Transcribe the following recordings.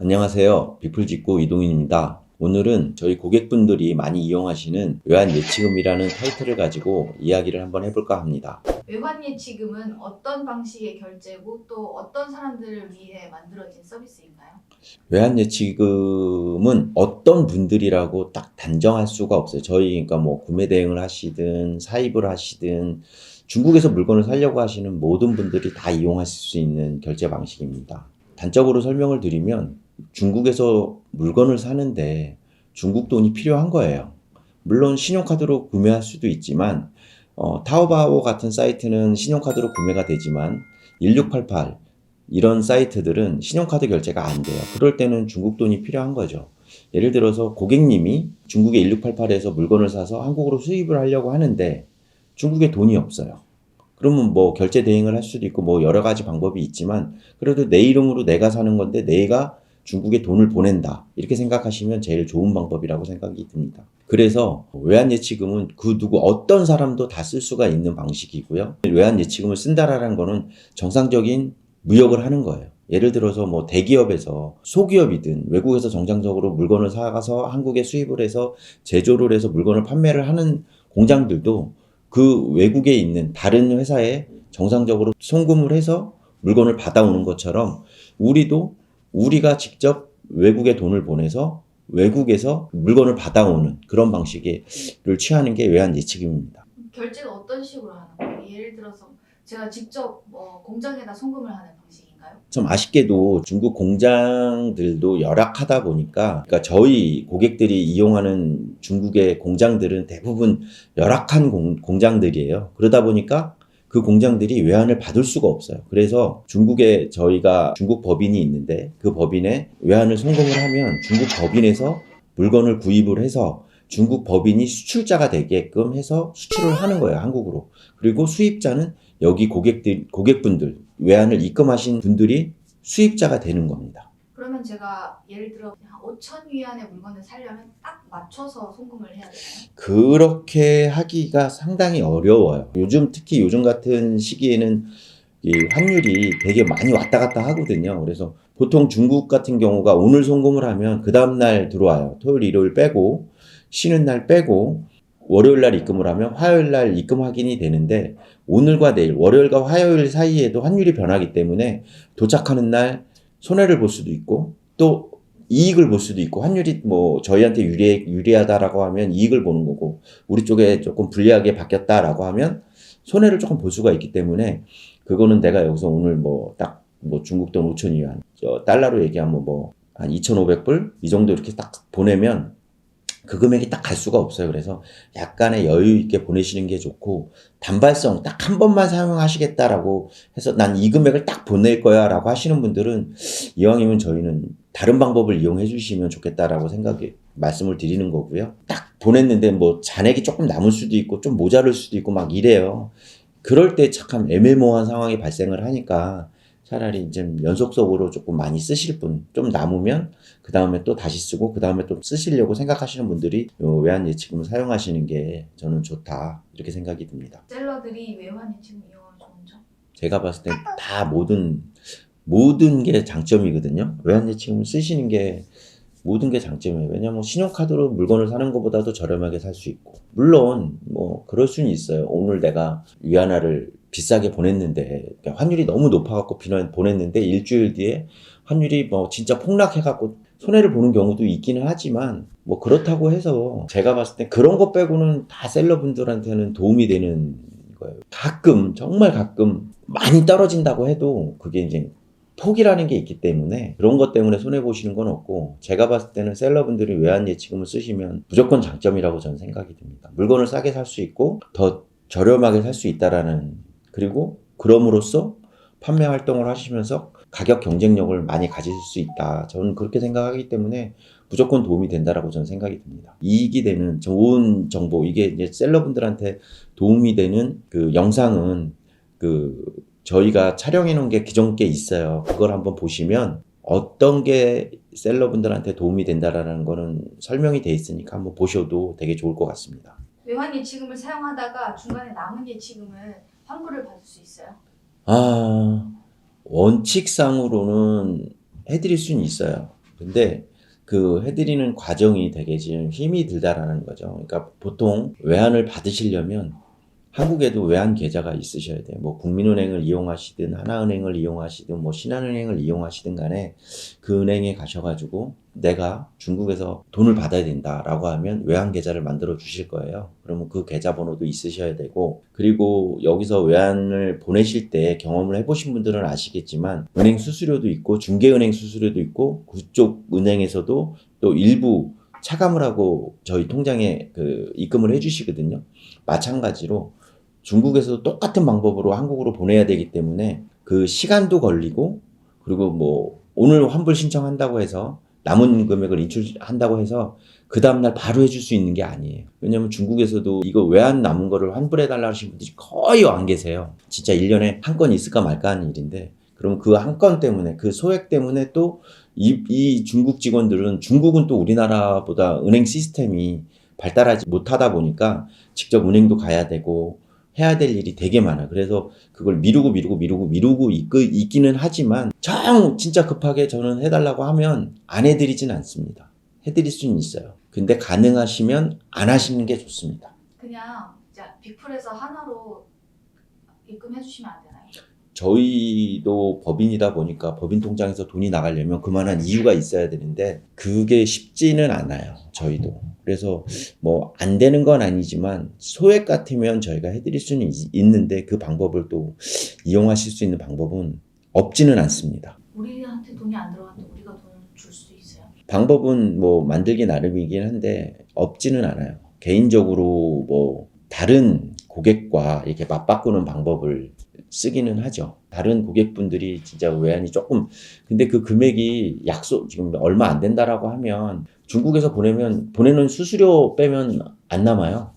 안녕하세요. 비플직구 이동인입니다. 오늘은 저희 고객분들이 많이 이용하시는 외환예치금이라는 타이틀을 가지고 이야기를 한번 해볼까 합니다. 외환예치금은 어떤 방식의 결제고 또 어떤 사람들을 위해 만들어진 서비스인가요? 외환예치금은 어떤 분들이라고 딱 단정할 수가 없어요. 저희 그러니까 뭐 구매 대행을 하시든 사입을 하시든 중국에서 물건을 사려고 하시는 모든 분들이 다 이용하실 수 있는 결제 방식입니다. 단적으로 설명을 드리면 중국에서 물건을 사는데 중국 돈이 필요한 거예요. 물론 신용카드로 구매할 수도 있지만 타오바오 같은 사이트는 신용카드로 구매가 되지만 1688 이런 사이트들은 신용카드 결제가 안 돼요. 그럴 때는 중국 돈이 필요한 거죠. 예를 들어서 고객님이 중국의 1688에서 물건을 사서 한국으로 수입을 하려고 하는데 중국에 돈이 없어요. 그러면 뭐 결제 대행을 할 수도 있고 뭐 여러 가지 방법이 있지만 그래도 내 이름으로 내가 사는 건데 내가 중국에 돈을 보낸다. 이렇게 생각하시면 제일 좋은 방법이라고 생각이 듭니다. 그래서 외환예치금은 그 누구 어떤 사람도 다 쓸 수가 있는 방식이고요. 외환예치금을 쓴다라는 거는 정상적인 무역을 하는 거예요. 예를 들어서 뭐 대기업에서 소기업이든 외국에서 정상적으로 물건을 사가서 한국에 수입을 해서 제조를 해서 물건을 판매를 하는 공장들도 그 외국에 있는 다른 회사에 정상적으로 송금을 해서 물건을 받아오는 것처럼 우리도 우리가 직접 외국에 돈을 보내서 외국에서 물건을 받아오는 그런 방식을 취하는 게 외환예치금입니다. 결제는 어떤 식으로 하는 거예요? 예를 들어서 제가 직접 공장에다 송금을 하는 방식인가요? 좀 아쉽게도 중국 공장들도 열악하다 보니까 그러니까 저희 고객들이 이용하는 중국의 공장들은 대부분 열악한 공장들이에요. 그러다 보니까 그 공장들이 외환을 받을 수가 없어요. 그래서 중국에 저희가 중국 법인이 있는데 그 법인에 외환을 송금을 하면 중국 법인에서 물건을 구입을 해서 중국 법인이 수출자가 되게끔 해서 수출을 하는 거예요, 한국으로. 그리고 수입자는 여기 고객분들, 외환을 입금하신 분들이 수입자가 되는 겁니다. 그러면 제가 예를 들어 한 5천 위안의 물건을 사려면 딱 맞춰서 송금을 해야 되나요? 그렇게 하기가 상당히 어려워요. 특히 요즘 같은 시기에는 이 환율이 되게 많이 왔다 갔다 하거든요. 그래서 보통 중국 같은 경우가 오늘 송금을 하면 그 다음날 들어와요. 토요일, 일요일 빼고, 쉬는 날 빼고, 월요일 날 입금을 하면 화요일 날 입금 확인이 되는데, 오늘과 내일, 월요일과 화요일 사이에도 환율이 변하기 때문에 도착하는 날 손해를 볼 수도 있고, 또 이익을 볼 수도 있고, 환율이 뭐 저희한테 유리하다라고 하면 이익을 보는 거고, 우리 쪽에 조금 불리하게 바뀌었다라고 하면 손해를 조금 볼 수가 있기 때문에, 그거는 내가 여기서 오늘 뭐 딱 뭐 중국 돈 5천 위안, 달러로 얘기하면 뭐 한 2,500불 이 정도 이렇게 딱 보내면 그 금액이 딱 갈 수가 없어요. 그래서 약간의 여유 있게 보내시는 게 좋고 단발성 딱 한 번만 사용하시겠다라고 해서 난 이 금액을 딱 보낼 거야라고 하시는 분들은 이왕이면 저희는 다른 방법을 이용해 주시면 좋겠다라고 말씀을 드리는 거고요. 딱 보냈는데 뭐 잔액이 조금 남을 수도 있고 좀 모자랄 수도 있고 막 이래요. 그럴 때 참 애매모호한 상황이 발생을 하니까 차라리 좀 연속적으로 조금 많이 쓰실 분, 좀 남으면 그 다음에 또 다시 쓰고 그 다음에 또 쓰시려고 생각하시는 분들이 외환예치금을 사용하시는 게 저는 좋다 이렇게 생각이 듭니다. 셀러들이 외환예치금 이용하면 좋은 점? 제가 봤을 땐 다 모든 게 장점이거든요. 외환예치금을 쓰시는 게 모든 게 장점이에요. 왜냐면 신용카드로 물건을 사는 것보다도 저렴하게 살 수 있고 물론 뭐 그럴 수는 있어요. 오늘 내가 위안화를 비싸게 보냈는데 그러니까 환율이 너무 높아갖고 보냈는데 일주일 뒤에 환율이 뭐 진짜 폭락해갖고 손해를 보는 경우도 있기는 하지만 뭐 그렇다고 해서 제가 봤을 때 그런 것 빼고는 다 셀러분들한테는 도움이 되는 거예요. 가끔 정말 가끔 많이 떨어진다고 해도 그게 이제 폭이라는 게 있기 때문에 그런 것 때문에 손해보시는 건 없고 제가 봤을 때는 셀러분들이 외환예치금을 쓰시면 무조건 장점이라고 저는 생각이 듭니다. 물건을 싸게 살 수 있고 더 저렴하게 살 수 있다라는 그리고 그럼으로써 판매 활동을 하시면서 가격 경쟁력을 많이 가질 수 있다. 저는 그렇게 생각하기 때문에 무조건 도움이 된다라고 저는 생각이 듭니다. 이익이 되는 좋은 정보 이게 이제 셀러분들한테 도움이 되는 그 영상은 그 저희가 촬영해 놓은 게 기존 게 있어요. 그걸 한번 보시면 어떤 게 셀러분들한테 도움이 된다라는 거는 설명이 돼 있으니까 한번 보셔도 되게 좋을 것 같습니다. 외환예치금을 사용하다가 중간에 남은 예치금을 환불을 받을 수 있어요? 원칙상으로는 해드릴 수는 있어요. 근데 그 해드리는 과정이 되게 지금 힘이 들다라는 거죠. 그러니까 보통 외환을 받으시려면 한국에도 외환 계좌가 있으셔야 돼요. 뭐 국민은행을 이용하시든 하나은행을 이용하시든 뭐 신한은행을 이용하시든 간에 그 은행에 가셔가지고 내가 중국에서 돈을 받아야 된다라고 하면 외환 계좌를 만들어 주실 거예요. 그러면 그 계좌 번호도 있으셔야 되고, 그리고 여기서 외환을 보내실 때 경험을 해보신 분들은 아시겠지만 은행 수수료도 있고 중개은행 수수료도 있고 그쪽 은행에서도 또 일부 차감을 하고 저희 통장에 그 입금을 해주시거든요. 마찬가지로 중국에서도 똑같은 방법으로 한국으로 보내야 되기 때문에 그 시간도 걸리고, 그리고 뭐 오늘 환불 신청한다고 해서 남은 금액을 인출한다고 해서 그 다음날 바로 해줄 수 있는 게 아니에요. 왜냐면 중국에서도 이거 외환 남은 거를 환불해달라 하시는 분들이 거의 안 계세요. 진짜 1년에 한 건 있을까 말까 하는 일인데, 그럼 그 한 건 때문에 그 소액 때문에 또 이 중국 직원들은, 중국은 또 우리나라보다 은행 시스템이 발달하지 못하다 보니까 직접 은행도 가야 되고 해야 될 일이 되게 많아. 그래서 그걸 미루고 있기는 하지만 진짜 급하게 저는 해달라고 하면 안 해드리진 않습니다. 해드릴 수는 있어요. 근데 가능하시면 안 하시는 게 좋습니다. 그냥 이제 빅풀에서 하나로 입금해 주시면 안 되나요? 저희도 법인이다 보니까 법인 통장에서 돈이 나가려면 그만한 이유가 있어야 되는데 그게 쉽지는 않아요. 저희도. 그래서 뭐 안 되는 건 아니지만 소액 같으면 저희가 해드릴 수는 있는데 그 방법을 또 이용하실 수 있는 방법은 없지는 않습니다. 우리한테 돈이 안 들어갔는데 우리가 돈을 줄 수도 있어요. 방법은 뭐 만들기 나름이긴 한데 없지는 않아요. 개인적으로 뭐 다른 고객과 이렇게 맞바꾸는 방법을 쓰기는 하죠. 다른 고객분들이 진짜 외환이 조금, 근데 그 금액이 지금 얼마 안 된다라고 하면 중국에서 보내는 수수료 빼면 안 남아요.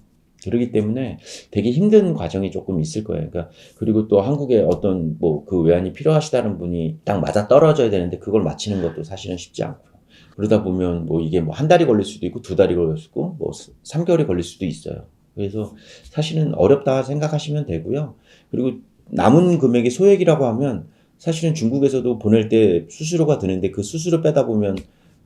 그렇기 때문에 되게 힘든 과정이 조금 있을 거예요. 그러니까 그리고 또 한국에 어떤 뭐 그 외환이 필요하시다는 분이 딱 맞아 떨어져야 되는데 그걸 맞히는 것도 사실은 쉽지 않고요. 그러다 보면 뭐 이게 뭐 한 달이 걸릴 수도 있고 두 달이 걸릴 수도 있고 뭐 3개월이 걸릴 수도 있어요. 그래서 사실은 어렵다 생각하시면 되고요. 그리고 남은 금액이 소액이라고 하면 사실은 중국에서도 보낼 때 수수료가 드는데 그 수수료 빼다 보면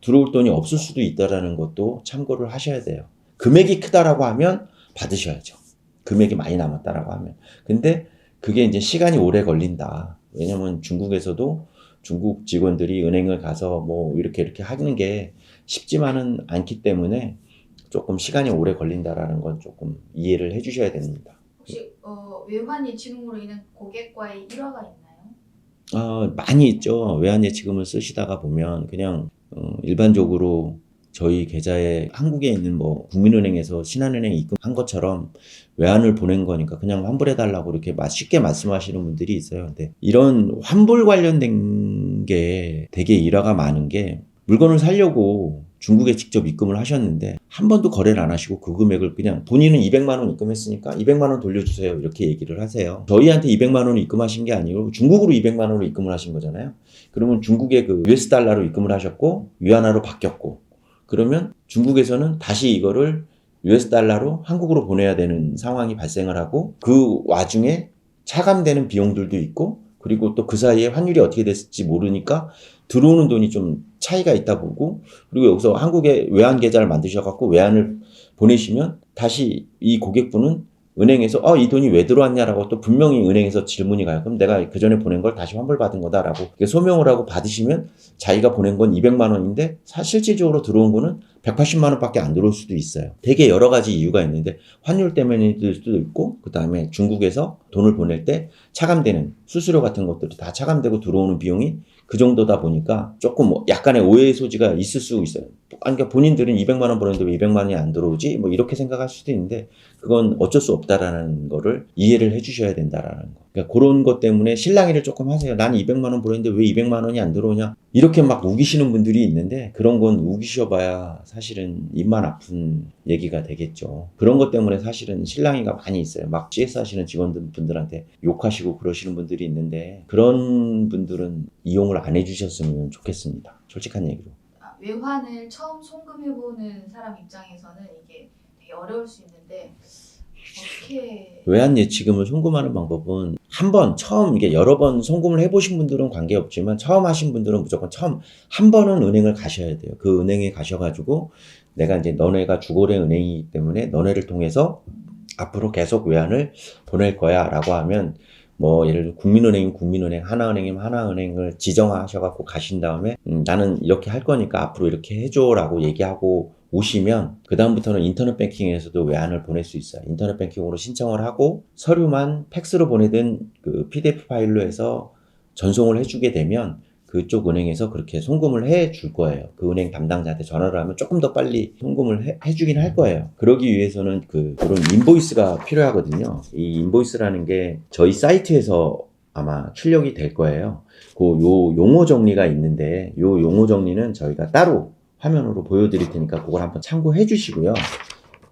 들어올 돈이 없을 수도 있다라는 것도 참고를 하셔야 돼요. 금액이 크다라고 하면 받으셔야죠. 금액이 많이 남았다라고 하면. 근데 그게 이제 시간이 오래 걸린다. 왜냐면 중국에서도 중국 직원들이 은행을 가서 뭐 이렇게 하는 게 쉽지만은 않기 때문에 조금 시간이 오래 걸린다라는 건 조금 이해를 해 주셔야 됩니다. 혹시 외환 예치금으로 인한 고객과의 일화가 있나요? 많이 있죠. 외환예치금을 쓰시다가 보면 그냥 일반적으로 저희 계좌에 한국에 있는 뭐 국민은행에서 신한은행에 입금한 것처럼 외환을 보낸 거니까 그냥 환불해달라고 이렇게 쉽게 말씀하시는 분들이 있어요. 근데 이런 환불 관련된 게 되게 일화가 많은 게, 물건을 사려고 중국에 직접 입금을 하셨는데 한 번도 거래를 안 하시고 그 금액을 그냥 본인은 200만 원 입금했으니까 200만 원 돌려주세요 이렇게 얘기를 하세요. 저희한테 200만 원을 입금하신 게 아니고 중국으로 200만 원을 입금을 하신 거잖아요. 그러면 중국에 그 US 달러로 입금을 하셨고 위안화로 바뀌었고, 그러면 중국에서는 다시 이거를 US 달러로 한국으로 보내야 되는 상황이 발생을 하고, 그 와중에 차감되는 비용들도 있고, 그리고 또 그 사이에 환율이 어떻게 됐을지 모르니까 들어오는 돈이 좀 차이가 있다 보고, 그리고 여기서 한국에 외환 계좌를 만드셔갖고 외환을 보내시면 다시 이 고객분은 은행에서 이 돈이 왜 들어왔냐라고 또 분명히 은행에서 질문이 가요. 그럼 내가 그 전에 보낸 걸 다시 환불받은 거다라고 소명을 하고 받으시면 자기가 보낸 건 200만 원인데 실질적으로 들어온 거는 180만 원밖에 안 들어올 수도 있어요. 되게 여러 가지 이유가 있는데 환율 때문일 수도 있고, 그 다음에 중국에서 돈을 보낼 때 차감되는 수수료 같은 것들이 다 차감되고 들어오는 비용이 그 정도다 보니까 조금 약간의 오해의 소지가 있을 수 있어요. 그러니까 본인들은 200만 원 버는데 왜 200만 원이 안 들어오지? 뭐 이렇게 생각할 수도 있는데 그건 어쩔 수 없다라는 거를 이해를 해주셔야 된다라는 거. 그러니까 그런 것 때문에 실랑이를 조금 하세요. 나는 200만 원 벌었는데 왜 200만 원이 안 들어오냐? 이렇게 막 우기시는 분들이 있는데 그런 건 우기셔봐야 사실은 입만 아픈 얘기가 되겠죠. 그런 것 때문에 사실은 실랑이가 많이 있어요. 막 CS 하시는 직원분들한테 욕하시고 그러시는 분들이 있는데 그런 분들은 이용을 안 해주셨으면 좋겠습니다. 솔직한 얘기로. 외환을 처음 송금해보는 사람 입장에서는 이게 되게 어려울 수 있는데 어떻게 외환 예치금을 송금하는 방법은 한 번, 처음, 이게 여러 번 송금을 해보신 분들은 관계없지만 처음 하신 분들은 무조건 처음, 한 번은 은행을 가셔야 돼요. 그 은행에 가셔가지고 내가 이제 너네가 주거래 은행이기 때문에 너네를 통해서 앞으로 계속 외환을 보낼 거야 라고 하면 뭐 예를 들어 국민은행이면 국민은행, 하나은행이면 하나은행을 지정하셔갖고 가신 다음에 나는 이렇게 할 거니까 앞으로 이렇게 해줘 라고 얘기하고 오시면 그 다음부터는 인터넷 뱅킹에서도 외환을 보낼 수 있어요. 인터넷 뱅킹으로 신청을 하고 서류만 팩스로 보내든 그 PDF 파일로 해서 전송을 해주게 되면 그쪽 은행에서 그렇게 송금을 해 줄 거예요. 그 은행 담당자한테 전화를 하면 조금 더 빨리 송금을 해주긴 할 거예요. 그러기 위해서는 그런 인보이스가 필요하거든요. 이 인보이스라는 게 저희 사이트에서 아마 출력이 될 거예요. 요 용어 정리가 있는데 요 용어 정리는 저희가 따로 화면으로 보여드릴 테니까 그걸 한번 참고해 주시고요.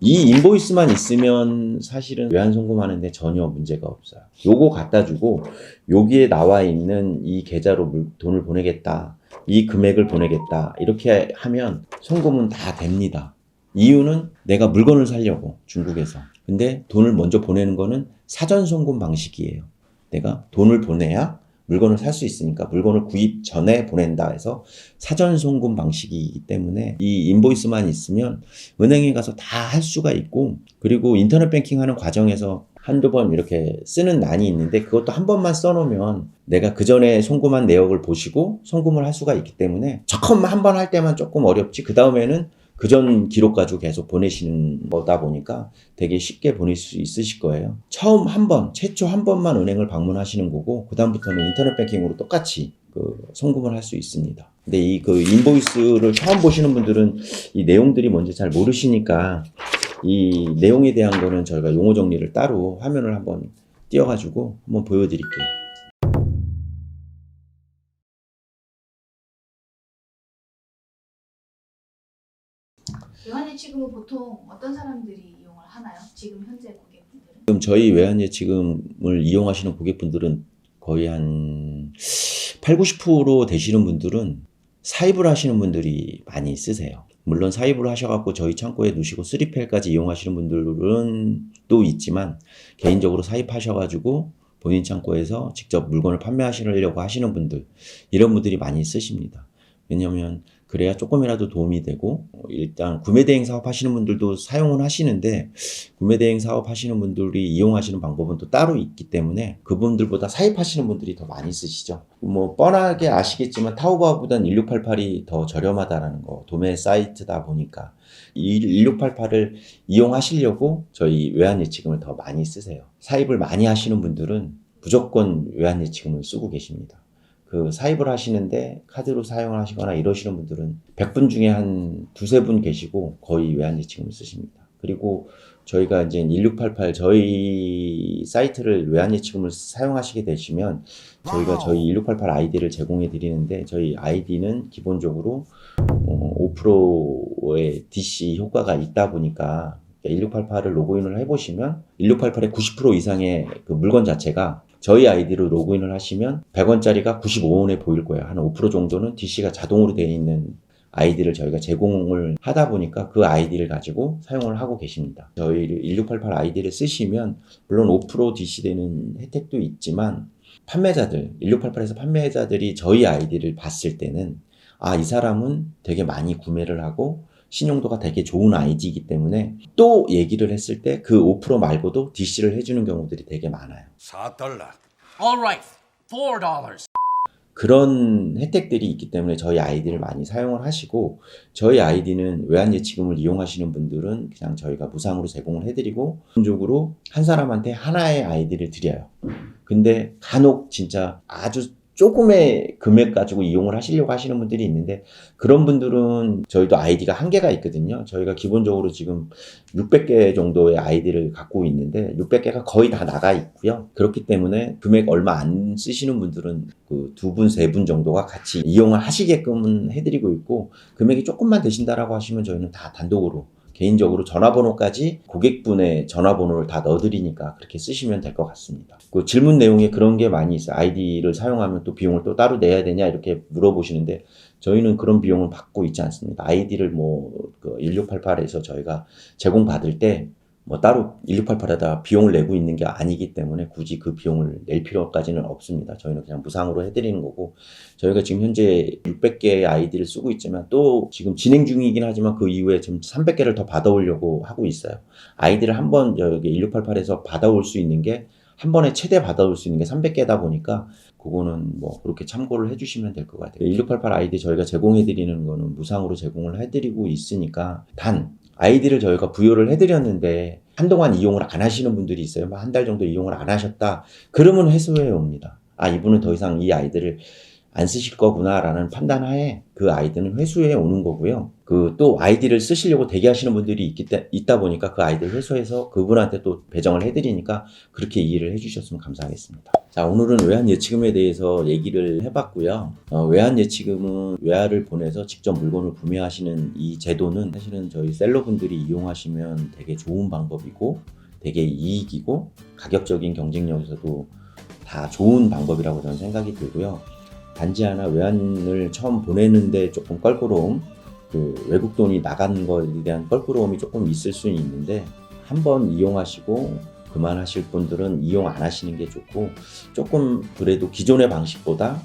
이 인보이스만 있으면 사실은 외환 송금하는데 전혀 문제가 없어요. 요거 갖다 주고 여기에 나와 있는 이 계좌로 돈을 보내겠다. 이 금액을 보내겠다. 이렇게 하면 송금은 다 됩니다. 이유는 내가 물건을 사려고 중국에서. 근데 돈을 먼저 보내는 거는 사전 송금 방식이에요. 내가 돈을 보내야 물건을 살 수 있으니까 물건을 구입 전에 보낸다 해서 사전 송금 방식이기 때문에 이 인보이스만 있으면 은행에 가서 다 할 수가 있고 그리고 인터넷 뱅킹 하는 과정에서 한두 번 이렇게 쓰는 난이 있는데 그것도 한 번만 써놓으면 내가 그 전에 송금한 내역을 보시고 송금을 할 수가 있기 때문에 처음 한 번 할 때만 조금 어렵지 그 다음에는 그전 기록 가지고 계속 보내시는 거다 보니까 되게 쉽게 보낼 수 있으실 거예요. 처음 한 번, 최초 한 번만 은행을 방문하시는 거고 그다음부터는 인터넷 뱅킹으로 똑같이 송금을 할 수 있습니다. 근데 이 인보이스를 처음 보시는 분들은 이 내용들이 뭔지 잘 모르시니까 이 내용에 대한 거는 저희가 용어 정리를 따로 화면을 한번 띄워가지고 한번 보여드릴게요. 외환 예치금은 보통 어떤 사람들이 이용을 하나요? 지금 현재 고객분들은? 지금 저희 외환 예치금을 이용하시는 고객분들은 거의 한 8, 90% 되시는 분들은 사입을 하시는 분들이 많이 쓰세요. 물론 사입을 하셔갖고 저희 창고에 두시고 3PL까지 이용하시는 분들은 또 있지만 개인적으로 사입하셔가지고 본인 창고에서 직접 물건을 판매하시려고 하시는 분들 이런 분들이 많이 쓰십니다. 왜냐면 그래야 조금이라도 도움이 되고 일단 구매대행 사업 하시는 분들도 사용은 하시는데 구매대행 사업 하시는 분들이 이용하시는 방법은 또 따로 있기 때문에 그분들보다 사입하시는 분들이 더 많이 쓰시죠. 뭐 뻔하게 아시겠지만 타오바오보단 1688이 더 저렴하다라는 거 도매 사이트다 보니까 이 1688을 이용하시려고 저희 외환 예치금을 더 많이 쓰세요. 사입을 많이 하시는 분들은 무조건 외환 예치금을 쓰고 계십니다. 그 사입을 하시는데 카드로 사용을 하시거나 이러시는 분들은 100분 중에 한 두세 분 계시고 거의 외환 예치금을 쓰십니다. 그리고 저희가 이제 1688 저희 사이트를 외환 예치금을 사용하시게 되시면 저희가 저희 1688 아이디를 제공해 드리는데 저희 아이디는 기본적으로 5%의 DC 효과가 있다 보니까 1688을 로그인을 해보시면 1688의 90% 이상의 그 물건 자체가 저희 아이디로 로그인을 하시면 100원짜리가 95원에 보일 거예요. 한 5% 정도는 DC가 자동으로 되어 있는 아이디를 저희가 제공을 하다 보니까 그 아이디를 가지고 사용을 하고 계십니다. 저희 1688 아이디를 쓰시면 물론 5% DC 되는 혜택도 있지만 판매자들, 1688에서 판매자들이 저희 아이디를 봤을 때는 이 사람은 되게 많이 구매를 하고 신용도가 되게 좋은 아이디이기 때문에 또 얘기를 했을 때 그 5% 말고도 DC를 해주는 경우들이 되게 많아요. $4. All right, $4. 그런 혜택들이 있기 때문에 저희 아이디를 많이 사용을 하시고 저희 아이디는 외환 예치금을 이용하시는 분들은 그냥 저희가 무상으로 제공을 해드리고 기본적으로 한 사람한테 하나의 아이디를 드려요. 근데 간혹 진짜 아주 조금의 금액 가지고 이용을 하시려고 하시는 분들이 있는데 그런 분들은 저희도 아이디가 한계가 있거든요. 저희가 기본적으로 지금 600개 정도의 아이디를 갖고 있는데 600개가 거의 다 나가 있고요. 그렇기 때문에 금액 얼마 안 쓰시는 분들은 그 두 분, 세 분 정도가 같이 이용을 하시게끔 해드리고 있고 금액이 조금만 되신다라고 하시면 저희는 다 단독으로 개인적으로 전화번호까지 고객분의 전화번호를 다 넣어드리니까 그렇게 쓰시면 될 것 같습니다. 그 질문 내용에 그런 게 많이 있어요. 아이디를 사용하면 또 비용을 또 따로 내야 되냐 이렇게 물어보시는데 저희는 그런 비용을 받고 있지 않습니다. 아이디를 1688에서 저희가 제공받을 때 뭐 따로 1688에다 비용을 내고 있는 게 아니기 때문에 굳이 그 비용을 낼 필요까지는 없습니다. 저희는 그냥 무상으로 해드리는 거고, 저희가 지금 현재 600개의 아이디를 쓰고 있지만 또 지금 진행 중이긴 하지만 그 이후에 지금 300개를 더 받아오려고 하고 있어요. 아이디를 한번 여기 1688에서 받아올 수 있는 게 한 번에 최대 받아올 수 있는 게 300개다 보니까 그거는 뭐 그렇게 참고를 해주시면 될 것 같아요. 1688 아이디 저희가 제공해드리는 거는 무상으로 제공을 해드리고 있으니까, 단 아이디를 저희가 부여를 해드렸는데 한동안 이용을 안 하시는 분들이 있어요. 한 달 정도 이용을 안 하셨다. 그러면 회수해 옵니다. 아, 이분은 더 이상 이 아이디를 안 쓰실 거구나라는 판단하에 그 아이디는 회수해 오는 거고요. 그 또 아이디를 쓰시려고 대기하시는 분들이 있다 보니까 그 아이디를 회수해서 그분한테 또 배정을 해드리니까 그렇게 이해를 해주셨으면 감사하겠습니다. 자, 오늘은 외환 예치금에 대해서 얘기를 해봤고요. 외환 예치금은 외화를 보내서 직접 물건을 구매하시는 이 제도는 사실은 저희 셀러분들이 이용하시면 되게 좋은 방법이고 되게 이익이고 가격적인 경쟁력에서도 다 좋은 방법이라고 저는 생각이 들고요. 단지 하나 외환을 처음 보내는데 조금 껄끄러움, 그 외국 돈이 나가는 것에 대한 껄끄러움이 조금 있을 수는 있는데, 한번 이용하시고 그만하실 분들은 이용 안 하시는 게 좋고, 조금 그래도 기존의 방식보다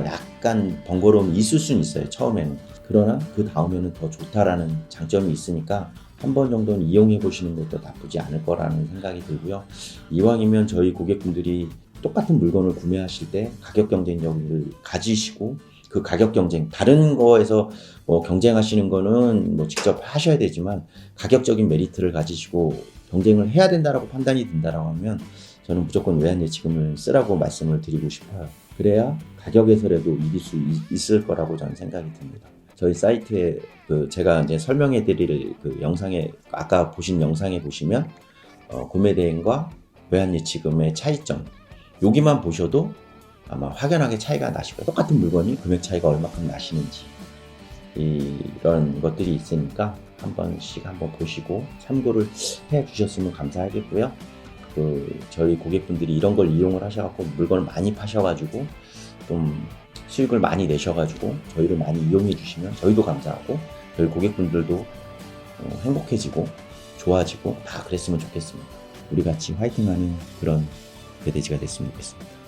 약간 번거로움이 있을 수는 있어요, 처음에는. 그러나 그 다음에는 더 좋다라는 장점이 있으니까 한 번 정도는 이용해 보시는 것도 나쁘지 않을 거라는 생각이 들고요. 이왕이면 저희 고객분들이 똑같은 물건을 구매하실 때 가격 경쟁력을 가지시고, 그 가격 경쟁, 다른 거에서 뭐 경쟁하시는 거는 뭐 직접 하셔야 되지만 가격적인 메리트를 가지시고 경쟁을 해야 된다라고 판단이 든다라고 하면 저는 무조건 외환 예치금을 쓰라고 말씀을 드리고 싶어요. 그래야 가격에서라도 이길 수 있을 거라고 저는 생각이 듭니다. 저희 사이트에 제가 이제 설명해 드릴 그 영상에, 아까 보신 영상에 보시면 구매 대행과 외환 예치금의 차이점, 여기만 보셔도 아마 확연하게 차이가 나실 거예요. 똑같은 물건이 금액 차이가 얼마큼 나시는지, 이런 것들이 있으니까 한 번씩 한번 보시고 참고를 해 주셨으면 감사하겠고요. 저희 고객분들이 이런 걸 이용을 하셔갖고 물건을 많이 파셔가지고 좀 수익을 많이 내셔가지고 저희를 많이 이용해 주시면 저희도 감사하고 저희 고객분들도 행복해지고 좋아지고 다 그랬으면 좋겠습니다. 우리 같이 화이팅하는 그런 배대지가 됐으면 좋겠습니다.